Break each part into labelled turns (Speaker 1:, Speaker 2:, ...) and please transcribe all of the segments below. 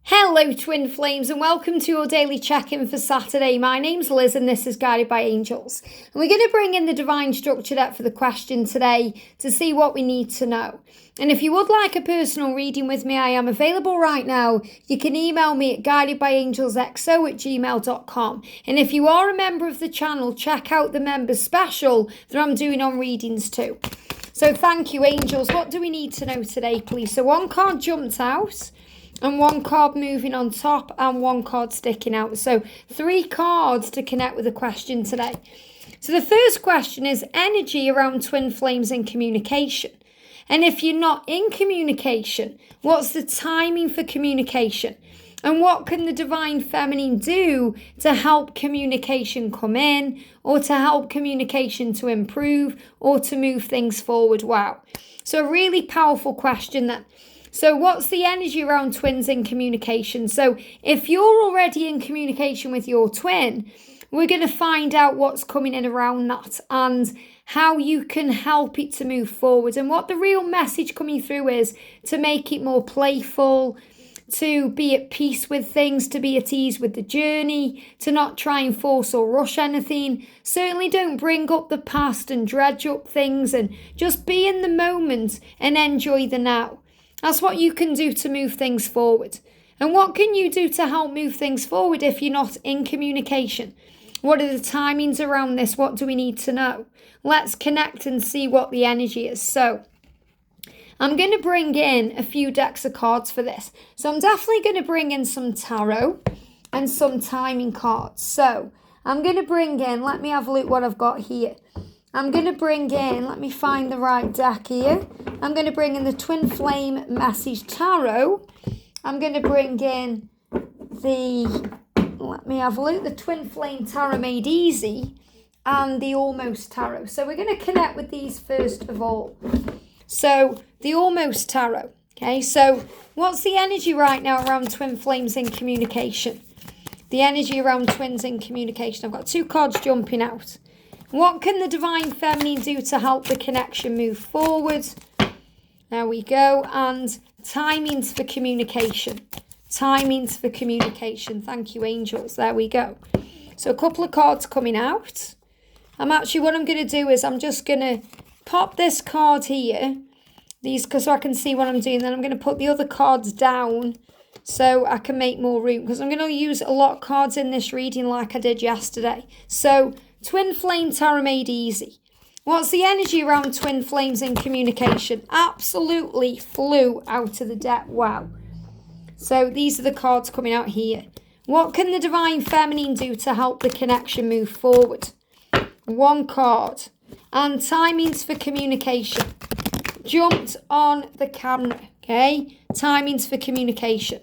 Speaker 1: Hello Twin Flames and welcome to your daily check-in for Saturday. My name's Liz and this is Guided by Angels. And we're going to bring in the Divine Structure deck for the question today to see what we need to know. And if you would like a personal reading with me, I am available right now. You can email me at guidedbyangelsxo@gmail.com. And if you are a member of the channel, check out the members special that I'm doing on readings too. So thank you, angels. What do we need to know today, please? So one card jumped out, and one card moving on top, and one card sticking out. So 3 cards to connect with the question today. So the first question is energy around twin flames in communication. And if you're not in communication, what's the timing for communication? And what can the Divine Feminine do to help communication come in, or to help communication to improve, or to move things forward? Wow. So a really powerful question then. So what's the energy around twins in communication? So if you're already in communication with your twin, we're going to find out what's coming in around that and how you can help it to move forward. And what the real message coming through is to make it more playful, to be at peace with things, to be at ease with the journey, to not try and force or rush anything. Certainly don't bring up the past and dredge up things, and just be in the moment and enjoy the now. That's what you can do to move things forward. And what can you do to help move things forward if you're not in communication? What are the timings around this? What do we need to know? Let's connect and see what the energy is. So I'm going to bring in a few decks of cards for this. So I'm definitely going to bring in some tarot and some timing cards. So I'm going to bring in, let me have a look what I've got here. I'm going to bring in, let me find the right deck here. I'm going to bring in the Twin Flame Message Tarot. I'm going to bring in let me have a look, the Twin Flame Tarot Made Easy and the Almost Tarot. So we're going to connect with these first of all. So the Almost Tarot. Okay, so what's the energy right now around Twin Flames in communication? The energy around twins in communication. I've got 2 cards jumping out. What can the Divine Feminine do to help the connection move forward? There we go. And timings for communication. Timings for communication. Thank you, angels. There we go. So a couple of cards coming out. What I'm going to do is I'm just going to pop this card here. So I can see what I'm doing. Then I'm going to put the other cards down so I can make more room, because I'm going to use a lot of cards in this reading like I did yesterday. So Twin Flame Tarot Made Easy. What's the energy around twin flames in communication? Absolutely flew out of the deck. Wow. So these are the cards coming out here. What can the Divine Feminine do to help the connection move forward? 1 card. And timings for communication. Jumped on the camera. Okay. Timings for communication.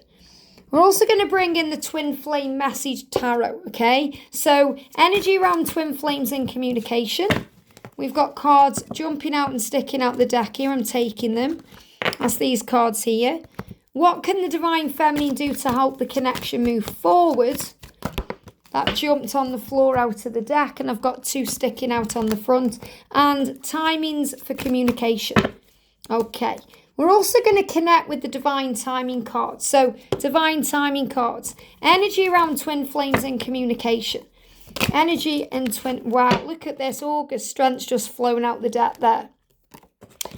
Speaker 1: We're also going to bring in the Twin Flame Message Tarot, okay? So, energy around twin flames in communication. We've got cards jumping out and sticking out the deck here. I'm taking them. That's these cards here. What can the Divine Feminine do to help the connection move forward? That jumped on the floor out of the deck, and I've got 2 sticking out on the front. And timings for communication. Okay. We're also going to connect with the Divine Timing cards. So, Divine Timing cards. Energy around twin flames in communication. Energy and twin... Wow, look at this. August strength's just flowing out the deck there.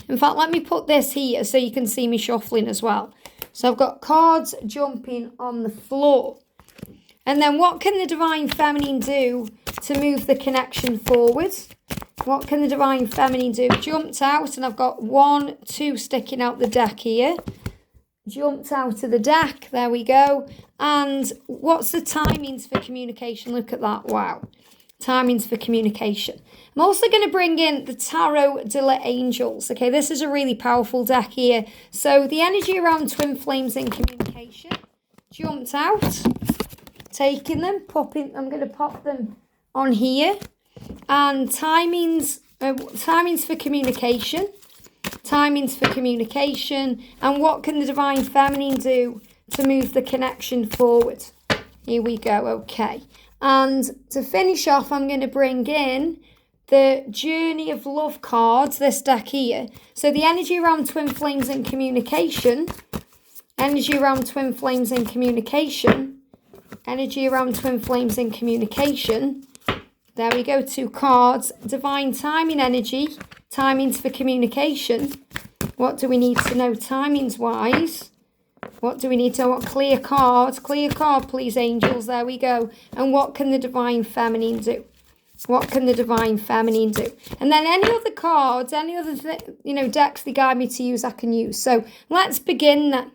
Speaker 1: In fact, let me put this here so you can see me shuffling as well. So, I've got cards jumping on the floor. And then what can the Divine Feminine do to move the connection forward? What can the Divine Feminine do? Jumped out, and I've got 1, 2 sticking out the deck here. Jumped out of the deck. There we go. And what's the timings for communication? Look at that. Wow. Timings for communication. I'm also going to bring in the Tarot de la Angels. Okay, this is a really powerful deck here. So the energy around twin flames in communication. Jumped out. Taking them. I'm going to pop them on here. And timings for communication. Timings for communication. And what can the Divine Feminine do to move the connection forward? Here we go. Okay. And to finish off, I'm going to bring in the Journey of Love cards, this deck here. So the energy around twin flames and communication. energy around twin flames in communication. Energy around twin flames in communication. There we go, 2 cards. Divine timing energy. Timings for communication. What do we need to know timings wise? What do we need to know? What clear card? Clear card, please, angels. There we go. And what can the divine feminine do? What can the divine feminine do? And then any other cards, any other decks they guide me to use, I can use. So let's begin then.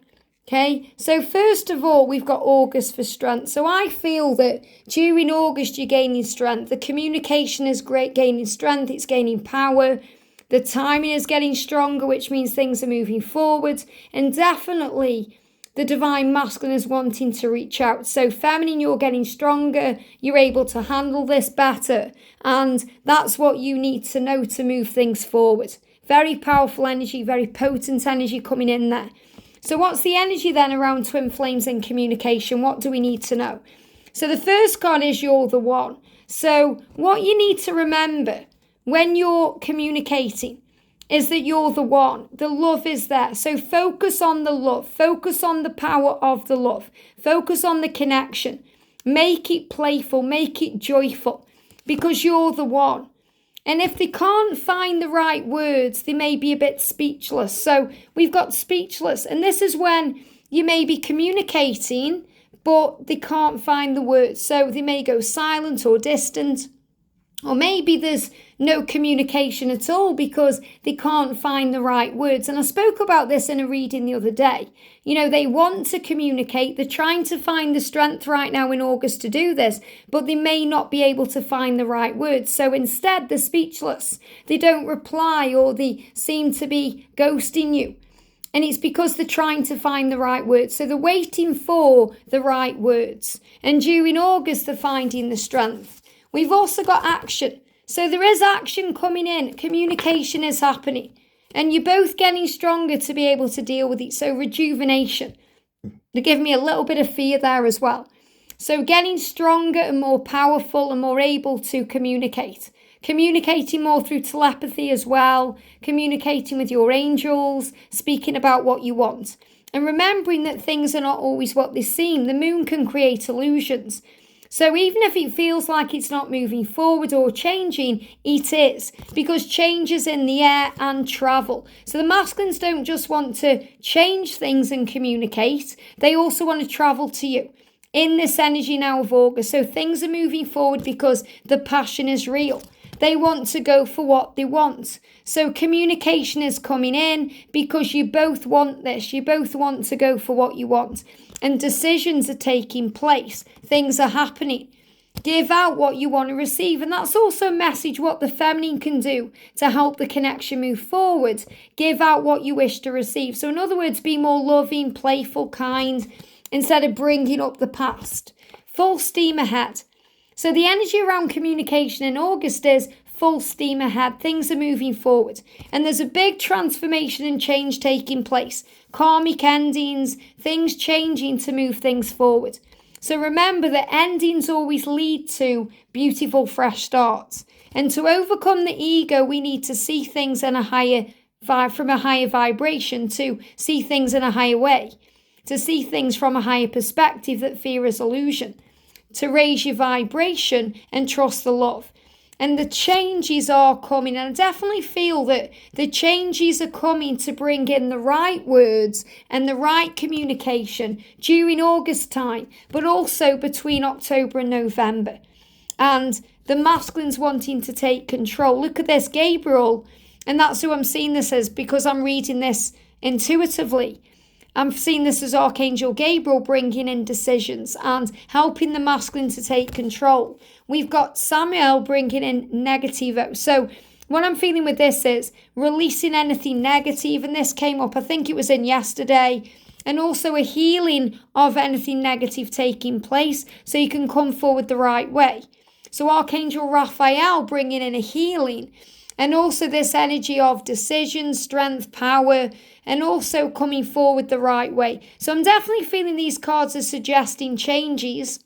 Speaker 1: Okay, so first of all, we've got August for strength. So I feel that during August, you're gaining strength. The communication is great, gaining strength. It's gaining power. The timing is getting stronger, which means things are moving forward. And definitely the divine masculine is wanting to reach out. So feminine, you're getting stronger. You're able to handle this better. And that's what you need to know to move things forward. Very powerful energy, very potent energy coming in there. So what's the energy then around twin flames and communication? What do we need to know? So the first card is you're the one. So what you need to remember when you're communicating is that you're the one. The love is there. So focus on the love. Focus on the power of the love. Focus on the connection. Make it playful. Make it joyful because you're the one. And if they can't find the right words, they may be a bit speechless. So we've got speechless. And this is when you may be communicating, but they can't find the words. So they may go silent or distant. Or maybe there's no communication at all because they can't find the right words. And I spoke about this in a reading the other day. They want to communicate. They're trying to find the strength right now in August to do this, but they may not be able to find the right words. So instead, they're speechless. They don't reply or they seem to be ghosting you. And it's because they're trying to find the right words. So they're waiting for the right words. And during August, they're finding the strength. We've also got action. So there is action coming in. Communication is happening. And you're both getting stronger to be able to deal with it. So rejuvenation. They give me a little bit of fear there as well. So getting stronger and more powerful and more able to communicate. Communicating more through telepathy as well. Communicating with your angels. Speaking about what you want. And remembering that things are not always what they seem. The moon can create illusions. So even if it feels like it's not moving forward or changing, it is. Because change is in the air and travel. So the masculines don't just want to change things and communicate. They also want to travel to you in this energy now of August. So things are moving forward because the passion is real. They want to go for what they want. So communication is coming in because you both want this. You both want to go for what you want. And decisions are taking place. Things are happening. Give out what you want to receive. And that's also a message what the feminine can do to help the connection move forward. Give out what you wish to receive. So in other words, be more loving, playful, kind, instead of bringing up the past. Full steam ahead. So the energy around communication in August is full steam ahead. Things are moving forward. And there's a big transformation and change taking place. Karmic endings, things changing to move things forward. So remember that endings always lead to beautiful fresh starts. And to overcome the ego, we need to see things in from a higher vibration, to see things in a higher way, to see things from a higher perspective, that fear is illusion, to raise your vibration and trust the love. And the changes are coming. And I definitely feel that the changes are coming to bring in the right words and the right communication during August time, but also between October and November. And the masculines wanting to take control. Look at this, Gabriel. And that's who I'm seeing this as, because I'm reading this intuitively. I'm seeing this as Archangel Gabriel bringing in decisions and helping the masculine to take control. We've got Samuel bringing in negativo. So what I'm feeling with this is releasing anything negative. And this came up, I think it was in yesterday. And also a healing of anything negative taking place so you can come forward the right way. So Archangel Raphael bringing in a healing. And also this energy of decision, strength, power, and also coming forward the right way. So I'm definitely feeling these cards are suggesting changes,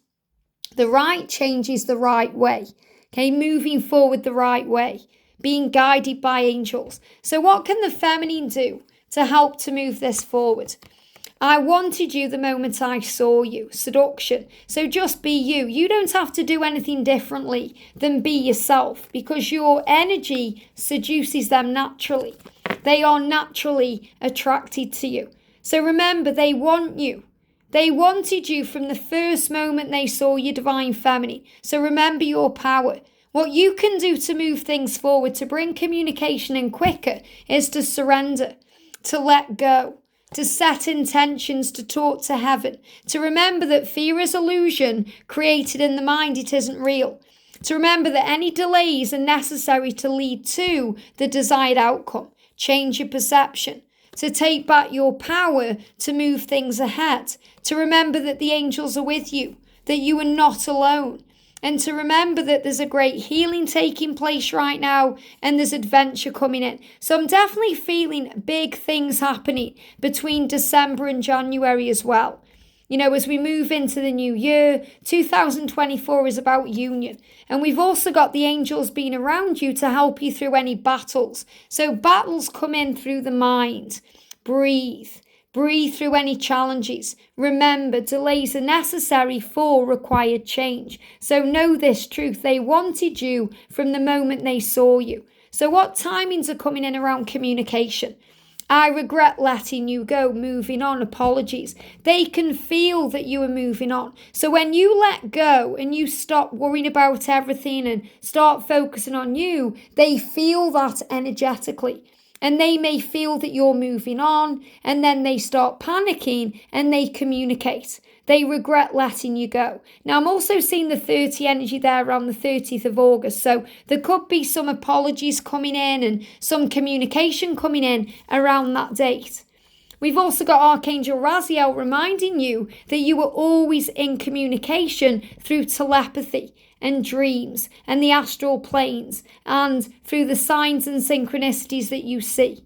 Speaker 1: the right changes the right way. Okay, moving forward the right way, being guided by angels. So what can the feminine do to help to move this forward? I wanted you the moment I saw you. Seduction. So just be you. You don't have to do anything differently than be yourself, because your energy seduces them naturally. They are naturally attracted to you. So remember, they want you. They wanted you from the first moment they saw your divine feminine. So remember your power. What you can do to move things forward, to bring communication in quicker, is to surrender, to let go, to set intentions, to talk to heaven, to remember that fear is illusion created in the mind, it isn't real. To remember that any delays are necessary to lead to the desired outcome. Change your perception, to take back your power, to move things ahead, to remember that the angels are with you, that you are not alone, and to remember that there's a great healing taking place right now and there's adventure coming in. So I'm definitely feeling big things happening between December and January as well. You know, as we move into the new year, 2024 is about union. And we've also got the angels being around you to help you through any battles. So battles come in through the mind. Breathe. Breathe through any challenges. Remember, delays are necessary for required change. So know this truth. They wanted you from the moment they saw you. So what timings are coming in around communication? I regret letting you go, moving on, apologies. They can feel that you are moving on. So when you let go and you stop worrying about everything and start focusing on you, they feel that energetically. And they may feel that you're moving on, and then they start panicking and they communicate. They regret letting you go. Now, I'm also seeing the 30 energy there around the 30th of August. So there could be some apologies coming in and some communication coming in around that date. We've also got Archangel Raziel reminding you that you are always in communication through telepathy and dreams and the astral planes and through the signs and synchronicities that you see.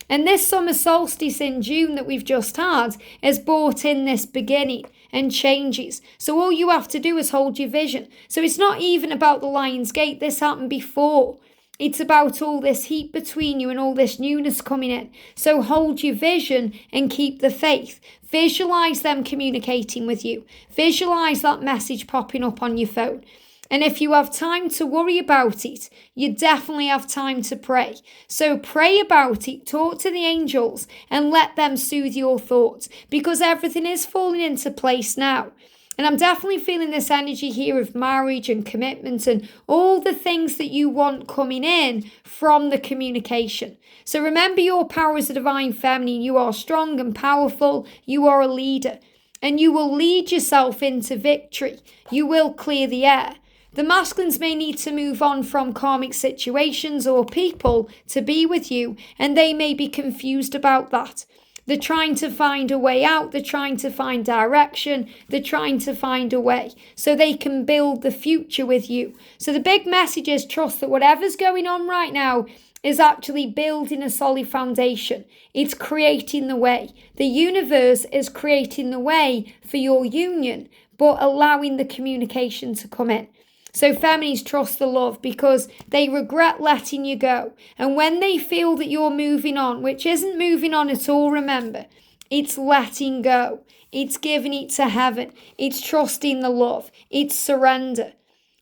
Speaker 1: And this summer solstice in June that we've just had has brought in this beginning and changes. So all you have to do is hold your vision. So it's not even about the Lion's Gate. This happened before. It's about all this heat between you and all this newness coming in. So hold your vision and keep the faith. Visualize them communicating with you. Visualize that message popping up on your phone. And if you have time to worry about it, you definitely have time to pray. So pray about it, talk to the angels, and let them soothe your thoughts, because everything is falling into place now. And I'm definitely feeling this energy here of marriage and commitment and all the things that you want coming in from the communication. So remember your power as a divine feminine. You are strong and powerful. You are a leader. And you will lead yourself into victory. You will clear the air. The masculines may need to move on from karmic situations or people to be with you, and they may be confused about that. They're trying to find a way out, they're trying to find direction, they're trying to find a way so they can build the future with you. So the big message is trust that whatever's going on right now is actually building a solid foundation. It's creating the way. The universe is creating the way for your union, but allowing the communication to come in. So feminines trust the love because they regret letting you go. And when they feel that you're moving on, which isn't moving on at all, remember, it's letting go. It's giving it to heaven. It's trusting the love. It's surrender.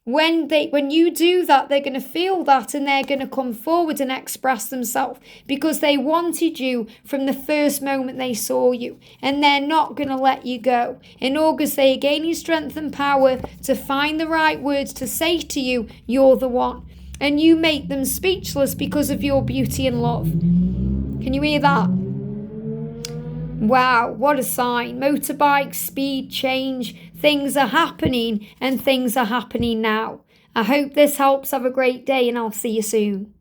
Speaker 1: When you do that, they're going to feel that and they're going to come forward and express themselves because they wanted you from the first moment they saw you, and they're not going to let you go. In August, they are gaining strength and power to find the right words to say to you, you're the one. And you make them speechless because of your beauty and love. Can you hear that? Wow, what a sign. Motorbikes, speed, change. Things are happening and things are happening now. I hope this helps. Have a great day and I'll see you soon.